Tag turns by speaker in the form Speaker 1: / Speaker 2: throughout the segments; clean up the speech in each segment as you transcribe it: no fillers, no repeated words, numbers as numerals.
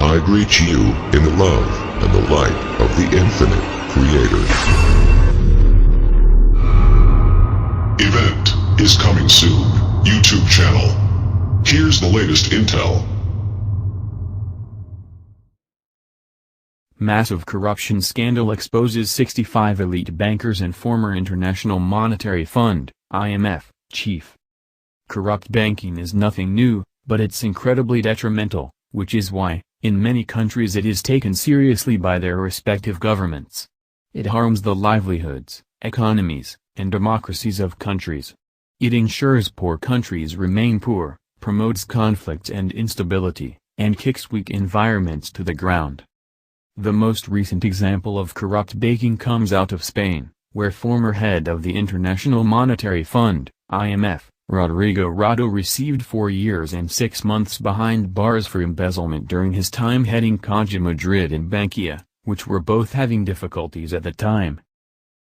Speaker 1: I greet you in the love and the light of the infinite Creator. Event is coming soon. YouTube channel. Here's the latest intel.
Speaker 2: Massive corruption scandal exposes 65 elite bankers and former International Monetary Fund, IMF, chief. Corrupt banking is nothing new, but it's incredibly detrimental, which is why, in many countries it is taken seriously by their respective governments. It harms the livelihoods, economies, and democracies of countries. It ensures poor countries remain poor, promotes conflict and instability, and kicks weak environments to the ground. The most recent example of corrupt banking comes out of Spain, where former head of the International Monetary Fund, IMF, Rodrigo Rato received 4 years and 6 months behind bars for embezzlement during his time heading Caja Madrid and Bankia, which were both having difficulties at the time.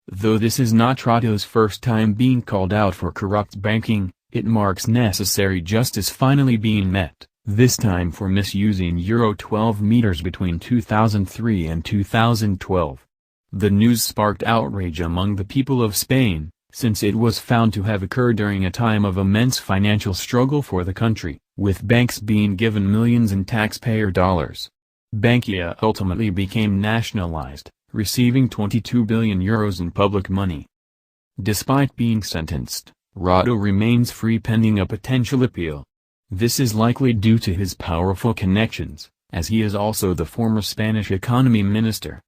Speaker 2: Though this is not Rato's first time being called out for corrupt banking, it marks necessary justice finally being met, this time for misusing €12 meters between 2003 and 2012. The news sparked outrage among the people of Spain, since it was found to have occurred during a time of immense financial struggle for the country, with banks being given millions in taxpayer dollars. Bankia ultimately became nationalized, receiving €22 billion in public money. Despite being sentenced, Rato remains free pending a potential appeal. This is likely due to his powerful connections, as he is also the former Spanish economy minister.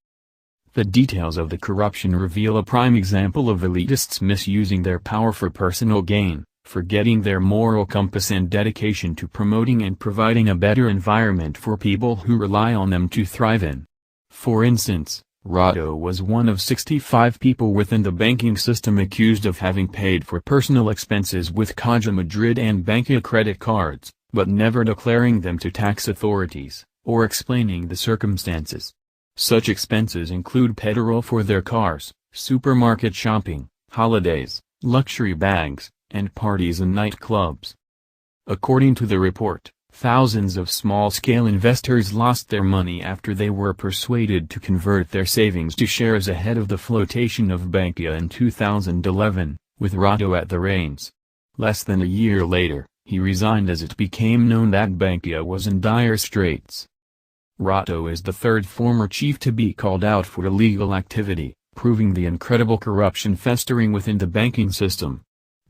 Speaker 2: The details of the corruption reveal a prime example of elitists misusing their power for personal gain, forgetting their moral compass and dedication to promoting and providing a better environment for people who rely on them to thrive in. For instance, Rato was one of 65 people within the banking system accused of having paid for personal expenses with Caja Madrid and Bankia credit cards, but never declaring them to tax authorities, or explaining the circumstances. Such expenses include petrol for their cars, supermarket shopping, holidays, luxury bags, and parties and nightclubs. According to the report, thousands of small-scale investors lost their money after they were persuaded to convert their savings to shares ahead of the flotation of Bankia in 2011, with Rato at the reins. Less than a year later, he resigned as it became known that Bankia was in dire straits. Rato is the third former chief to be called out for illegal activity, proving the incredible corruption festering within the banking system.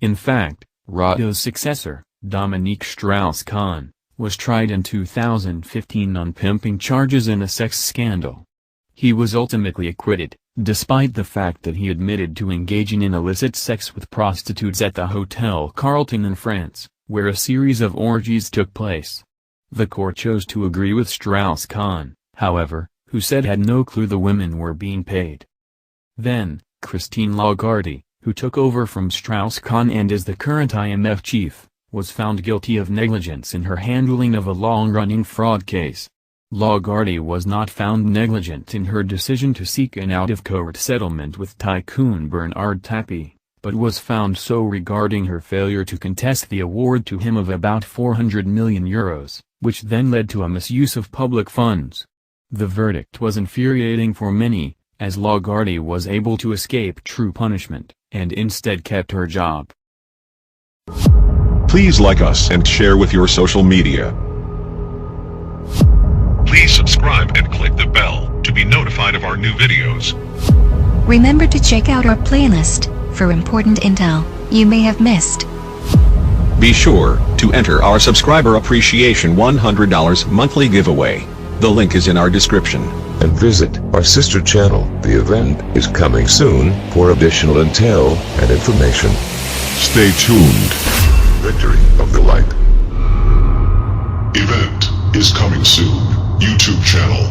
Speaker 2: In fact, Rato's successor, Dominique Strauss-Kahn, was tried in 2015 on pimping charges in a sex scandal. He was ultimately acquitted, despite the fact that he admitted to engaging in illicit sex with prostitutes at the Hotel Carlton in France, where a series of orgies took place. The court chose to agree with Strauss-Kahn, however, who said had no clue the women were being paid. Then, Christine Lagarde, who took over from Strauss-Kahn and is the current IMF chief, was found guilty of negligence in her handling of a long-running fraud case. Lagarde was not found negligent in her decision to seek an out-of-court settlement with tycoon Bernard Tapie, but was found so regarding her failure to contest the award to him of about €400 million, which then led to a misuse of public funds. The verdict was infuriating for many, as Lagarde was able to escape true punishment, and instead kept her job.
Speaker 1: Please like us and share with your social media. Please subscribe and click the bell to be notified of our new videos.
Speaker 3: Remember to check out our playlist for important intel you may have missed.
Speaker 4: Be sure to enter our subscriber appreciation $100 monthly giveaway. The link is in our description.
Speaker 1: And visit our sister channel. The event is coming soon for additional intel and information. Stay tuned. Victory of the light. Event is coming soon. YouTube channel.